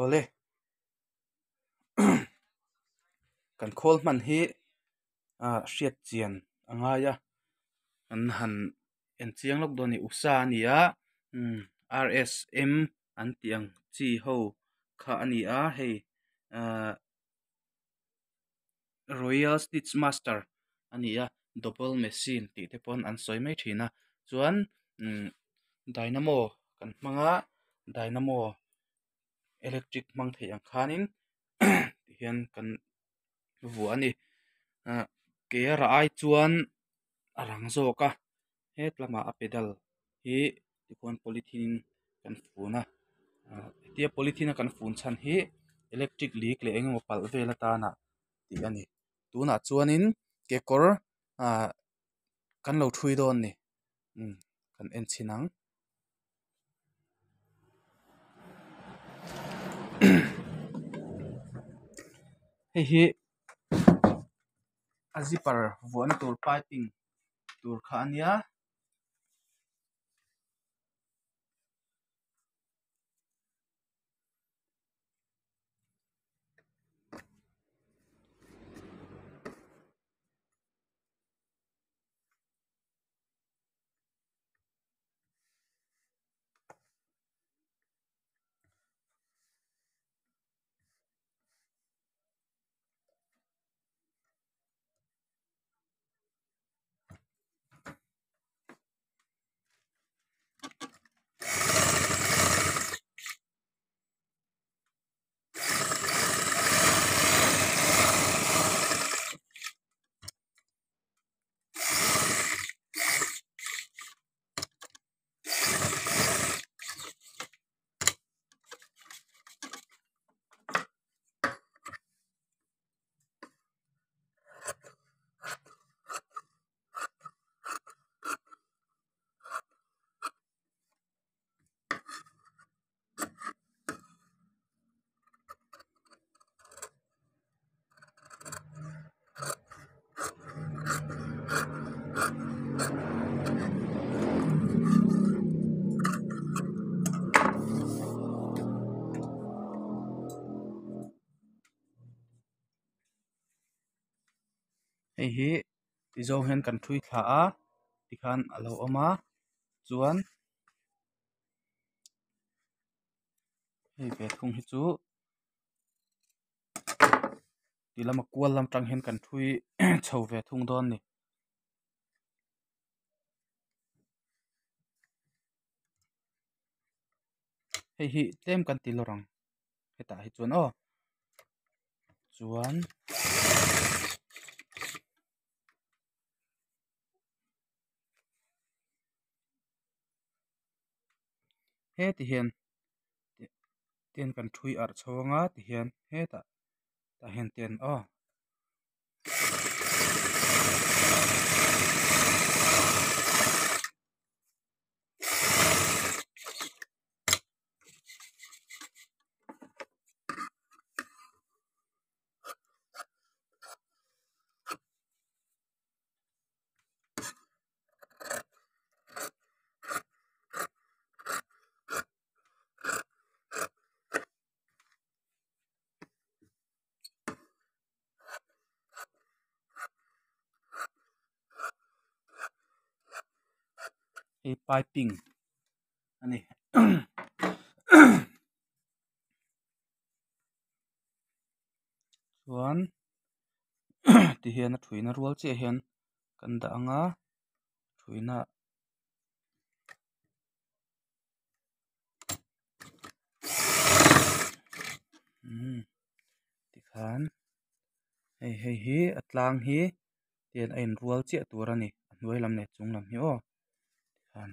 ole kan khol man hi hriat chian anga ya an han en chiang lok doni usa ania RSM an tiang chi ho kha ania hei Royal Stitch Master ania double machine ti te pon an soi mai thina chuan dynamo kan hmanga dynamo electric mang thei ang khanin hian kan vu ani ke ra ai chuan arang zoka het lama a pedal hi tipon polythene kan funa tia polythene kan fun chan hi electric leak le engemaw pal vela ta na ti ani tuna chuanin ke kor kan lo thui don ni kan en chinang hei hi a zipper vuana tur piping tur kha ania hei hi ti zo hen kan thui thla a ti khan alo oma chuan hei ve thung hi chu ti lama kual lam tang hen kan thui chho ve thung don ni hei hi tlem kan ti lorang heta hi chuan chuan he ti hian ten kan thui ar chhawanga ti hian heta ta hian ten hei piping ani chuan ti hian a thuina rual che hian kan da anga thuina ti khan hei hi atlang hi ten a in rual che tur ani a hnuai lam ne chung lam hi ti khan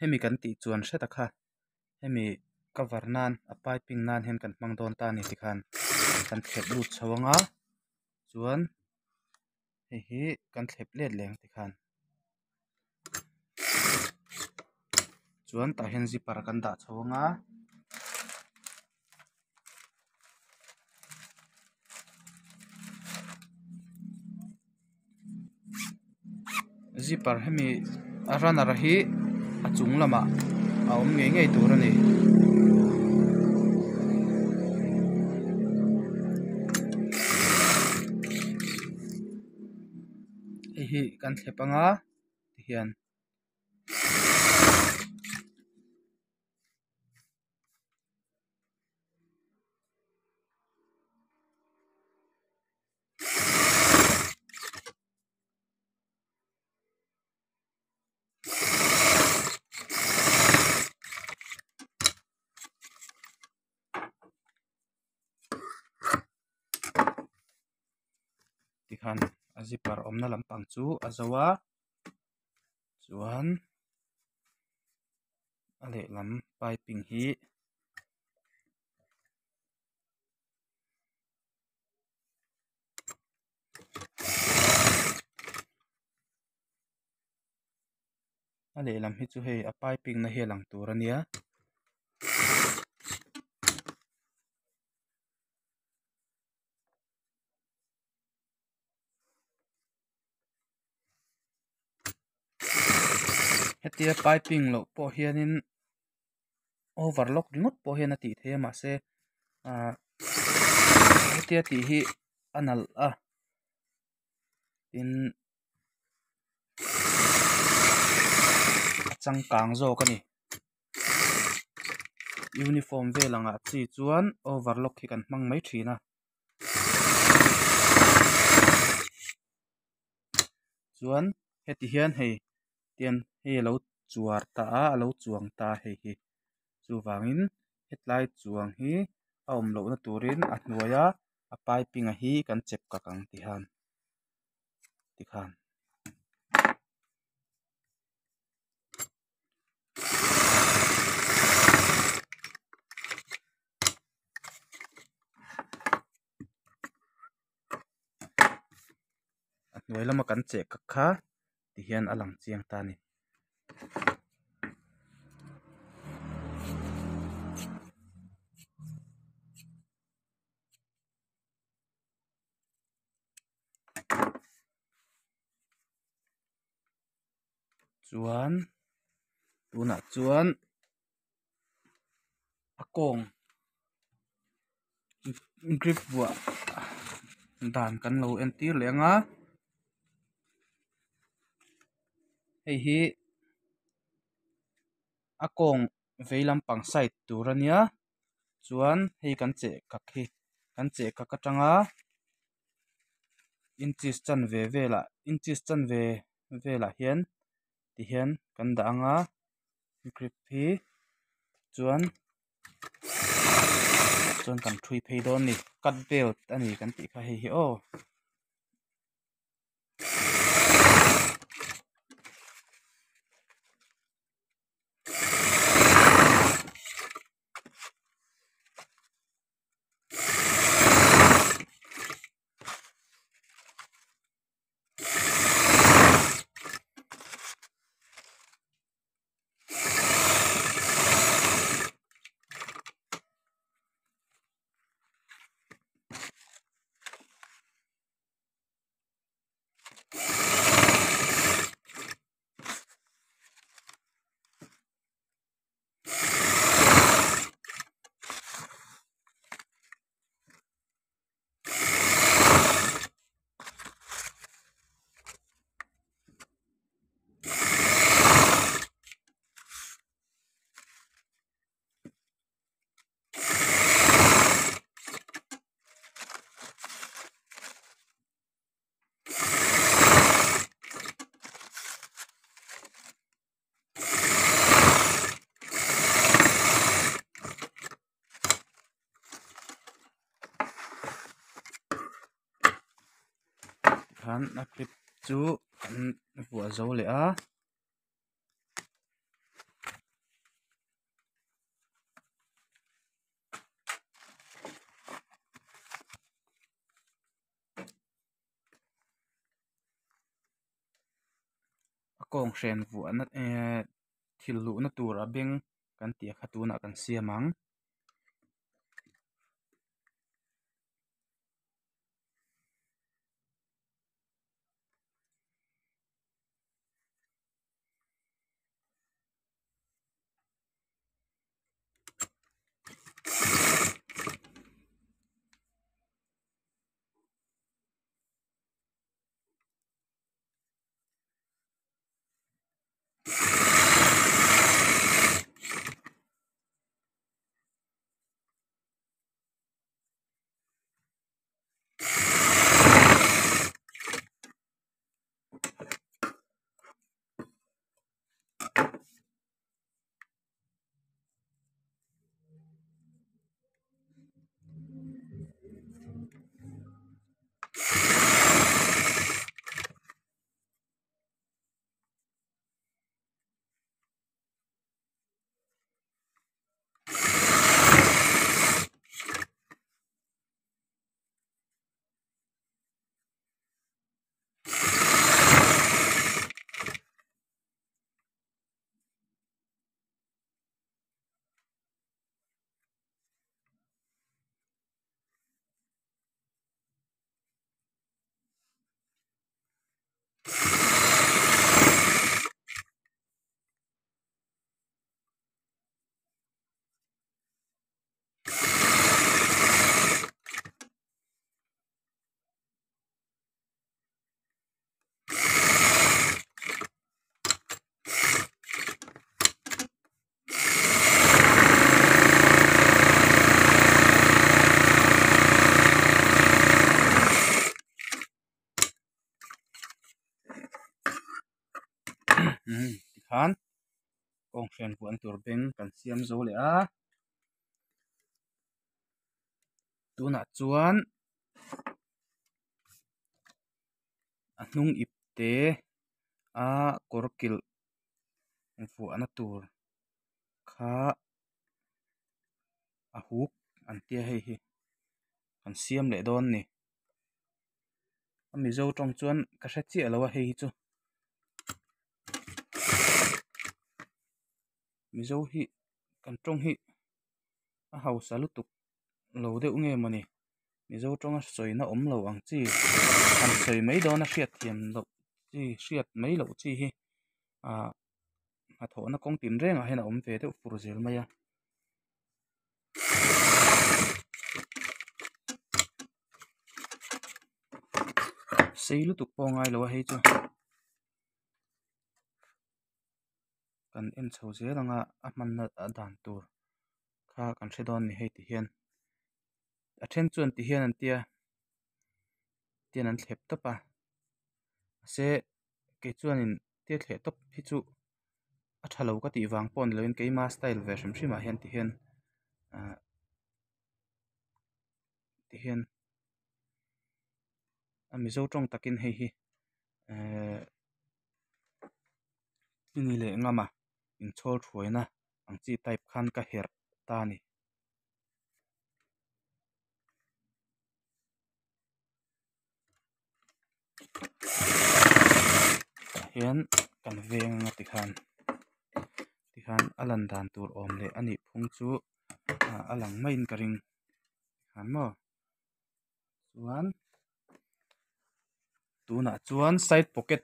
hemi kan ti chuan hreta kha hemi cover nan a piping nan hen kan hmang don ta ni ti khan kan thlep lut chhawanga chuan hei hi kan thlep let leng ti khan chuan tah hian zipper kan dah chhawng a zipper hemi a runner hi a chung lamah a awm ngei ngei tur ani hei hi kan thlep anga hian tikhan a zipper awmna lampang chu a zoa chuan a lehlam piping hi a lehlam hi chu hei a piping na hi a lang tur ania hetia piping lo pawh hianin overlock ringot pawh hian a tih theih a mahse hetia tih hi a nalh a tin a changkang zawk ani uniform velangah chi chuan overlock hi kan hmang mai thin a chuan heti hian hei tian hei lo chuar ta a lo chuang ta hei hi chu wangin hetlai chuang hi a awm loh na turin a hnuaia a piping a hi kan chep kak ang tikhan a hnuai lama kan cheh kak kha ti hian a lang chiang ta ni chuan tunah chuan a kawng grip buah dan kan lo en tir le anga hei hi a kawng vei lampang side tur ania chuan hei kan cheh kak hi kan cheh kak atanga inches chan ve vela inches chan ve velah hian ti hian kan dah anga grip hi chuan kan thui phei dawn ni cut belt ani kan tih kha hei hi aw khan a clip chu kan vuah zo le a kawng hren vuah na thil lu na tur a beng kan tia khatuna kan siamang ti khan kong hrian huan tur beng kan siam zo le a tunah chuan a hnung ip te a kawr kilh vuah na tur kha a huk an tia hei hi kan siam leh dawn ni a mizo tawng chuan ka hre chiah lo a hei hi chu mizo hi kan tawng hi a house a lutuk lo deuh nge mani mizo tawng a sawi na awm lo ang chi an sawi mai dawn a hriat thiam lo chi hriat mai lo chi hi a thawh na kawng tin rengah hian a awm ve deuh fur zel mai a sei lutuk pawh ngai lo a hei chu kan en chho zel anga a hmanna a dan tur kha kan hre dawn ni hei ti hian a then chuan ti hian an tia tian an thlep tawp a se ke chuanin tia thleh tawp hi chu a tha lo ka tih wang pawh ni loin keimah style ve hrim hrimah hian ti hian a mizo tawng takin hei hi ini leh ngama in chawl thruaina ang chi type khan ka her ta ni hian kan veng a ti khan a lan dan tur awm leh ani phung chu a lang mai in ka ring han maw chuan tunah chuan side pocket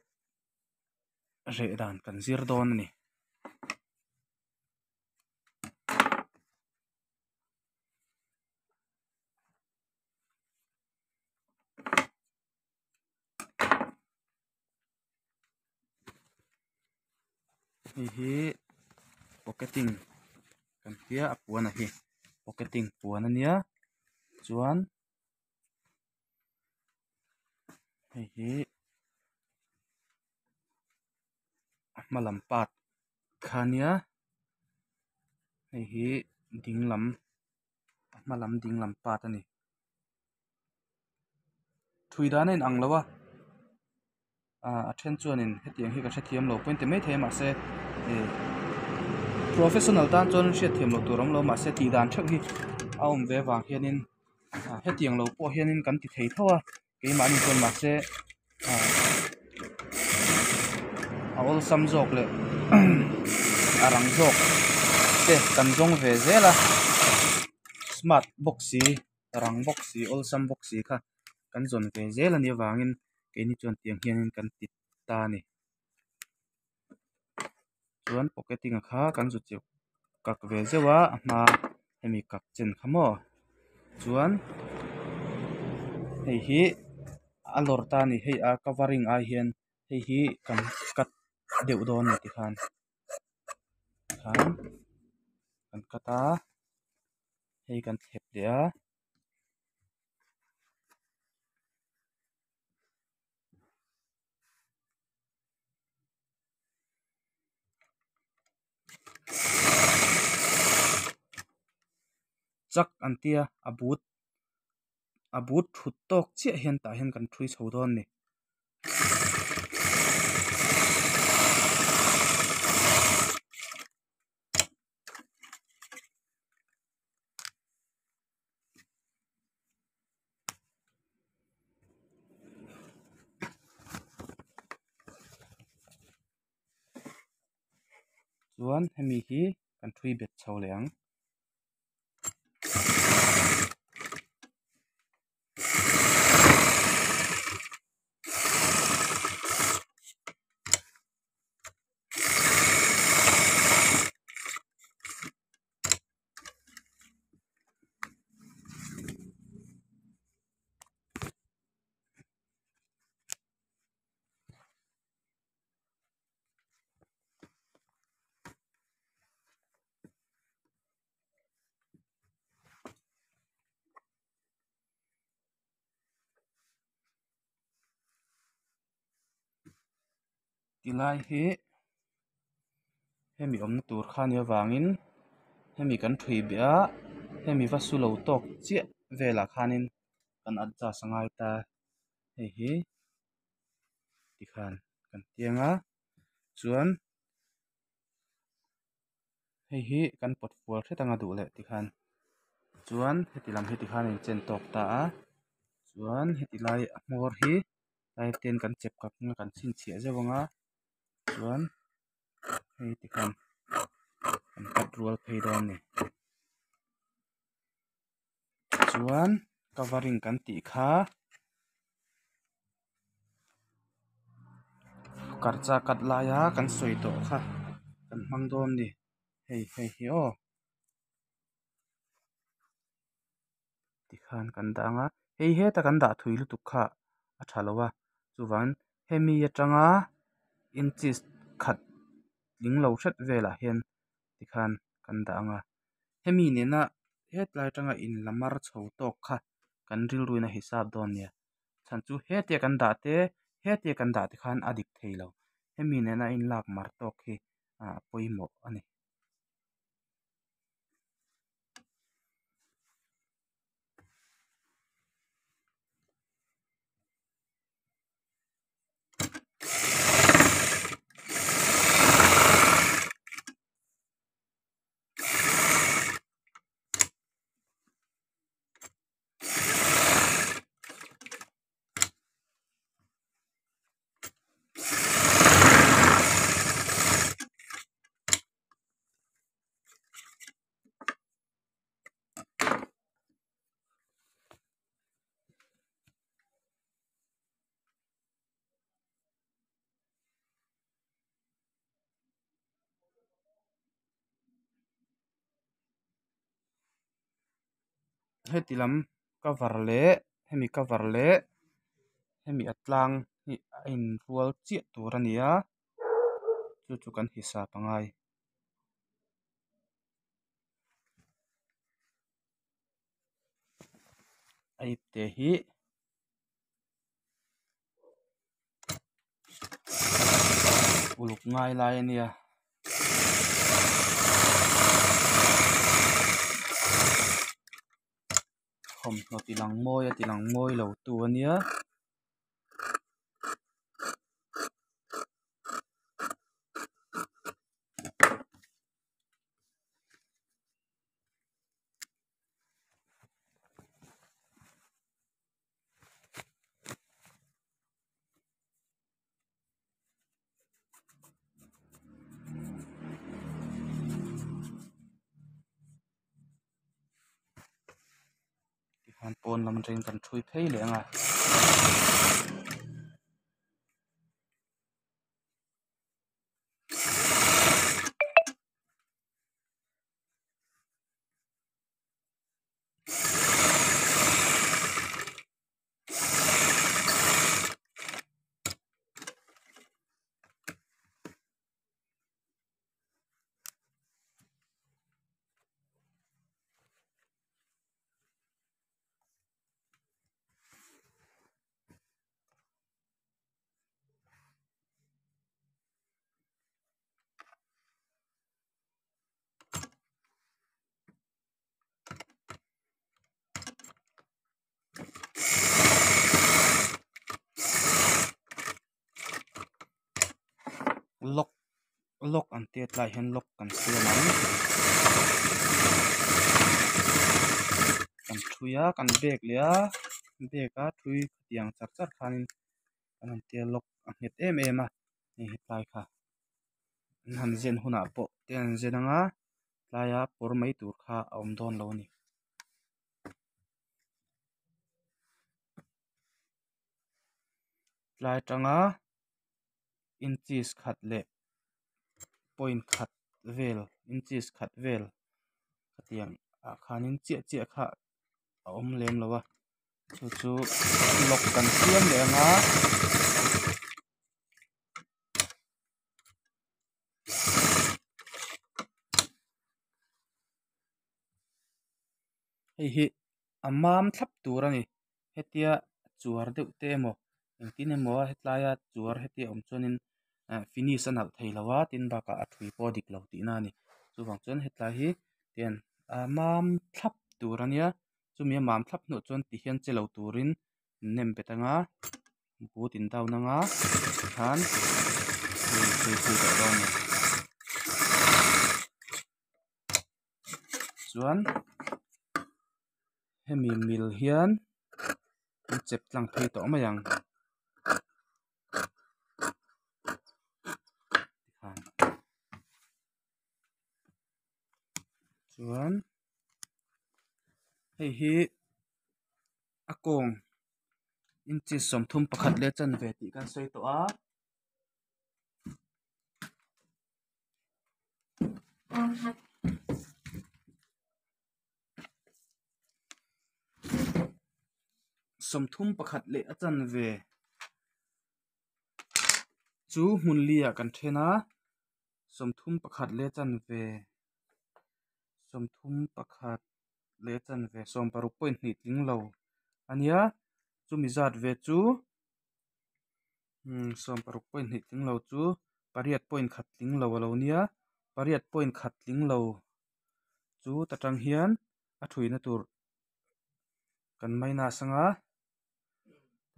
reh dan kan zir dawn ani hei hi pocketing kan tia a puan a hi pocketing puan ania chuan hei hi a hmalam pat khania hei hi dinglam a hmalam dinglam pat ani thui dan in ang lawa a then chuanin hetiang hi ka hre thiam lo point te mai them ase professional dan chuan hre thiam lo turam lo ma se ti dan thak hi a awm ve wang hianin hetiang lo pawh hianin kan ti thei thawa keimah ni chuan ma se a ol sam zawk le arang jok te kan jong ve zela smart boxi rang boxi olsam boxi kha kan zon ve zel ani wangin ke ni chuan tiang hianin kan tit ta ni chuan pocketing a kha kan zu chiu kak ve zewa a hma hemi kak chen khamo chuan hei hi a lor ta ni hei a covering a hian hei hi kan kat deuh dawn ni ti khan kan kata hei kan thlep le a chak an tia a but thut tok chiah hian tah hian kan thui chho dawn ni chuan hemi hi kan thui bet chho le ang tilai hi hemi awmna tur kha ni awangin hemi kan thui be a hemi va su lo tok chiah velah khanin kan adjust angai ta hei hi ti khan kan tianga chuan hei hi kan pot fual thet anga duh leh ti khan chuan heti lam hi ti khanin chen tok ta a chuan heti lai a hmawr hi lai ten kan chep kap nga kan chin chhiah zawanga chuan hei ti khan kan kat rual phei dawn ni chuan covering kan tih kha karcha kat laia kan sawi tawh kha kan hmang dawn ni hei hi aw ti khan kan dah anga hei heta kan dah thui lutuk kha a tha lo a chuwan hemi atanga inches khat ling lo that velah hian ti khan kan dah anga hemi nena hetlai atanga in lamar chho tawk kha kan ril ruin a hisap dawn nia chan chu hetia kan dah te hetia kan dah ti khan a dik thei lo hemi nena in lak mar tawk hi pawimawh ani heti lam cover le hemi cover le hemi atlang hi a in rual chiah tur ani a chu kan hisap angai ai te hi uluk ngai lai ania khom no tilang mawi lo tu ania han pon lam ring kan thui phei le anga lock lock an te tlai hen lock kan siam an kan thuya kan bek le a beka thui tiang chak chak khanin kan te lock a het em em a ni hetlai kha han zen huna po ten zenanga tlaya por mai tur kha om don lo ni tlai tanga inches khat le point khat vel inches khat vel tiang a khanin chia chia kha a om lem lo wa chu lock kan siam le anga hei hi amam thlap tur ani hetia chuar deuh te emaw engtin emaw a hetlaya chuar hetia awm chuanin finish a nalh thei lowa tin baka a thui pawh dik lo tih na ni chuwang chuan hetlai hi tian amam thlap tur ania chumi a mam thlap hnuh chuan ti hian chelo turin nem betanga but in dau nanga khan thui deuh dawn ni chuan hemi mil hian chep tlang phei tawh mai ang chuan hei hi a kawng inches somthum pakhat le chan ve tih kan sawi tawh a somthum pakhat le a chan ve chu hmun lia kan thena somthum pakhat le chan ve somthum pakhat le chan ve som paruk point hnih tling lo ania chumi zat ve chu som paruk point hnih tling lo chu pariat point khat tling lo alo nia pariat point khat tling lo chu tatang hian a thui na tur kan mai na sanga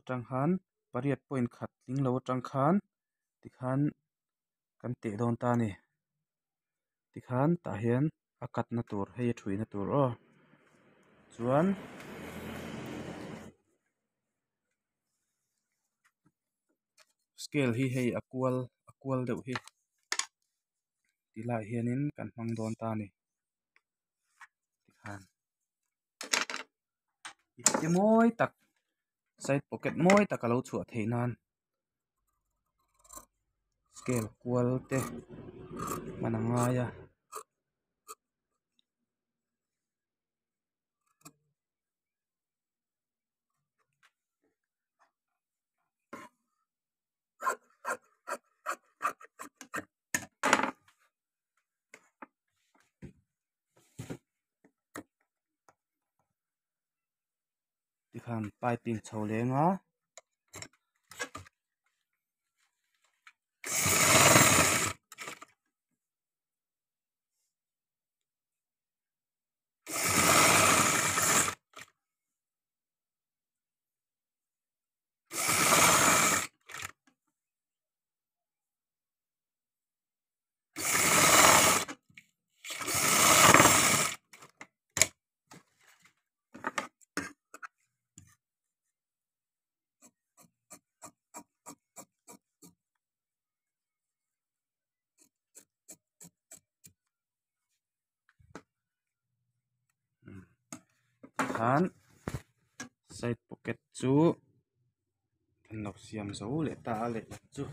atang han pariat point khat tling lo atang khan tikhan kan te dawn ta ni tikhan tah hian a kat na tur hei a thui na tur aw chuan scale hi hei a kual deuh hi tilai hianin kan hmang dawn ta ni tikhan ite mawi tak side pocket mawi tak alo chhuah theih nan scale kual te hman a ngai a tikhan piping chho lenga khan side pocket chu kan lo siam zo le ta a le lam chu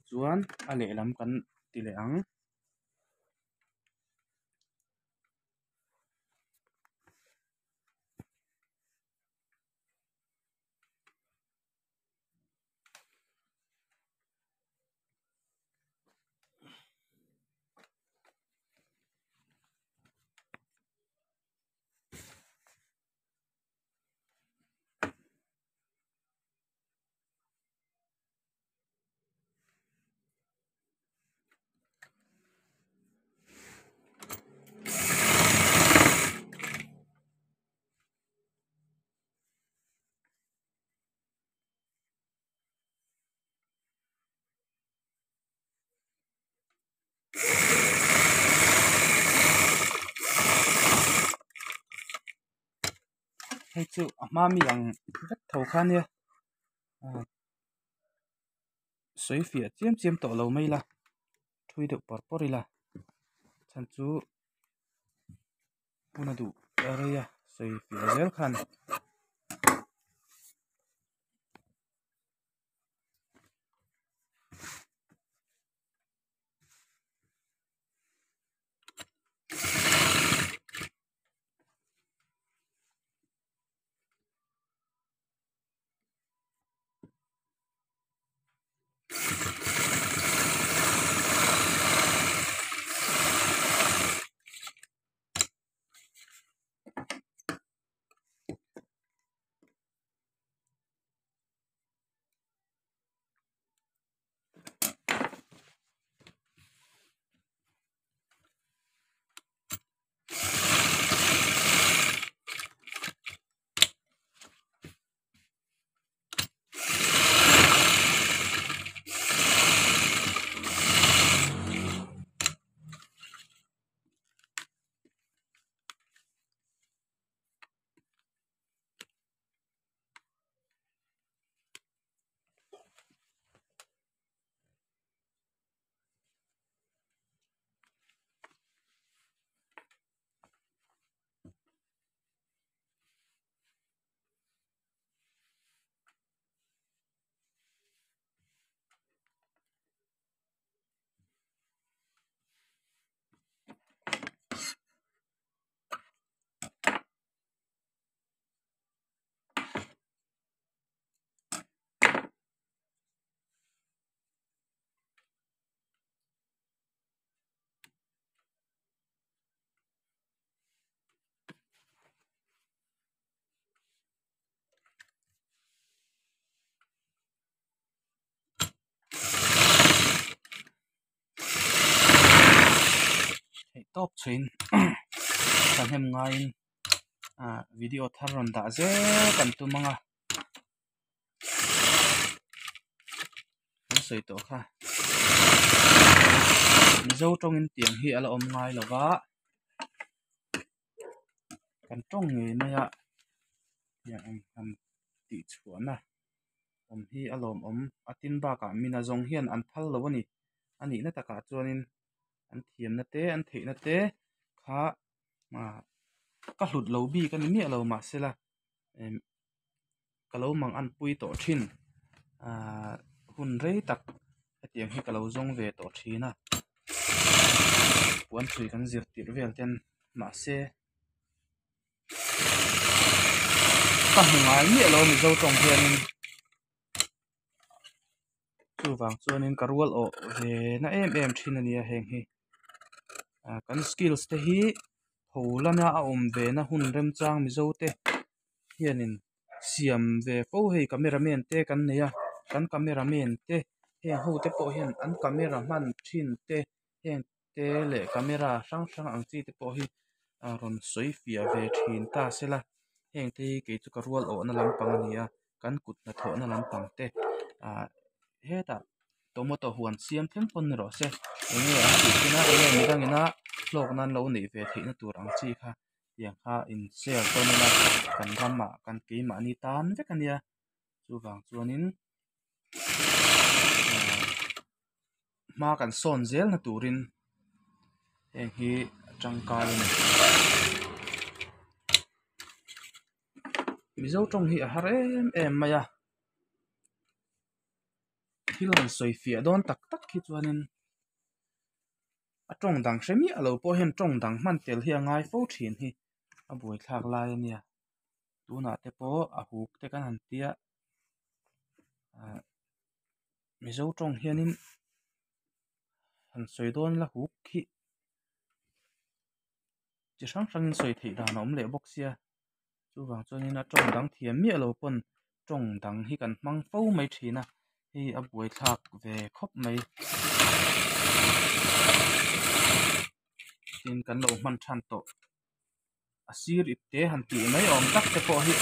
chuan a le lam kan ti le ang hei chu a hma mi ang vek tho kha nia soi fia chiam chiam to lo mai la thui deuh por por ila chan chu puna du area soi fia zel khan hei top chain kan hem ngain video thar ron da ze kan tu manga kan soi to kha mizo tong in tiang hi ala om ngai lova kan tong nge maya yang ang kan ti chuana om hi alom om atin ba ka mina zong hian an phal lo ni ani na taka chuanin an thiam na te an thei na te kha ka hlut lo bi kan mi alo ma sela ka lo mang an pui to thin hun rei tak atiang hi ka lo zong ve to thina puan thui kan zir tir vel ten ma se ka hungai mi alo mi zo tong hianin chu wang chuanin ka rual o ve na em thin ania heng hi kan skills te hi holana a om ve na hun rem chang mi zo te hianin siam ve fo hei cameraman te kan neya kan cameraman te heng ho te po hian an camera man thin te heng te le camera sang sang ang chi te po hi ron soi fia ve thin ta sela heng te ke chu ka rual o na lampang ania kan kut na tho na lampang te heta tomato huan siam them pon ro se enge a ti tina enge midangina lok nan lo nei ve theina tur ang chi kha yang kha in share to na kan rama kan ke ma ni tan ve kania chu wang chuanin ma kan son zel na turin eng hi tangkai mizo tong hi a har em maya thil han soifia don tak tak hi chuanin a tong dang hremi alo po hen tong dang man tel hi angai fo thin hi a buai thlak lai ania tuna te po a huk te kan han tia mizo tong hianin han soi don la huk hi chi hrang hrang in soi thei dan om le bok sia chu wang chuanin a tong dang thiam mi alo pon tong dang hi kan hmang fo mai thina hi a buai thlak ve khop mai tin kan lo man than to a sir ipte han ti mai om tak te po hi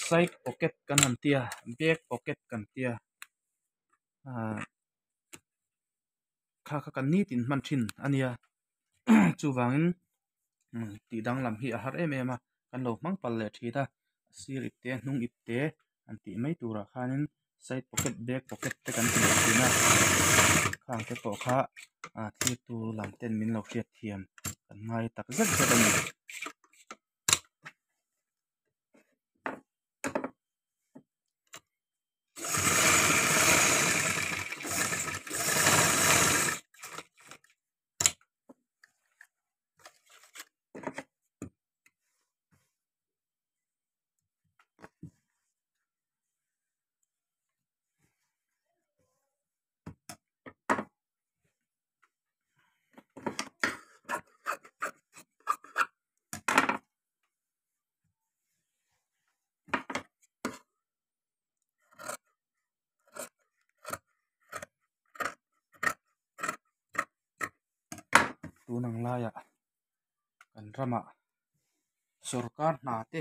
side pocket kan han tia back pocket kan tia kha kha kan ni tin man thin ania chu wangin ti dang lam hi a har em em a kan lo hmang pal le thita sir ipte hnung ipte an ti mai tura khanin side pocket back pocket te kan ti tina khang te po kha thi tu lam ten min lo hriat thiam kan ngai tak zet zet ani tunang laya kan rama sarkar hna te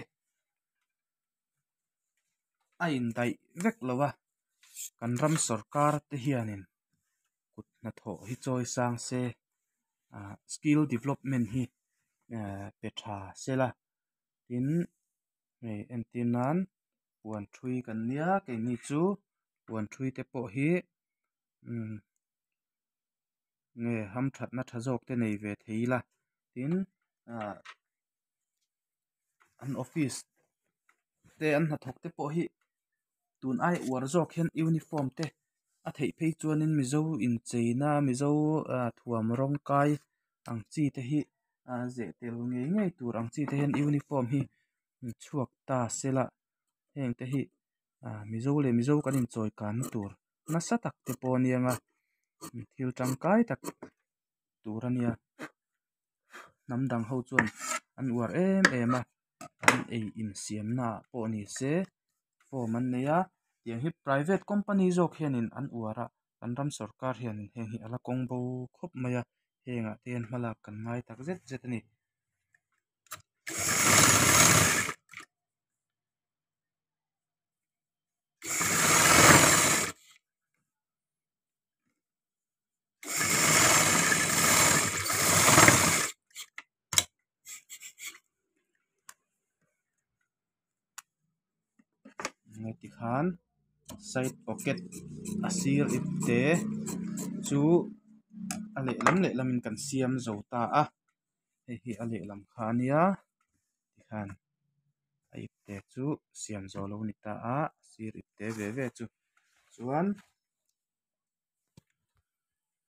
a in dai vek lowa kan ram sarkar te hianin kut na tho hi choi sang se skill development hi pe tha sela tin nge en tin nan puan thui kan nia ke ni chu puan thui te po hi nge ham that na tha jok te nei ve theila tin an office te an na thok te po hi tun ai war jok hian uniform te a thei phei chuanin mizo in cheina mizo thuam rawng kai ang chi te hi ze tel nge nge tur ang chi te hian uniform hi chuak ta sela heng te hi mizo le mizo kan in choi kan tur nasa tak te po nianga thil tangkai tak tur ania namdang ho chuan an war em a an ei in siam na po ni se form an neya tiang hi private company jok hianin an wara kan ram sarkar hianin heng hi ala kong bo khop maya henga ten hmalak kan ngai tak zet zet ani nge ti khan side pocket asir ipte chu ale lam in kan siam zo ta a hei hi ale lam khania ti khan ai ipte chu siam zo lo ni ta a sir ipte ve ve chu chuan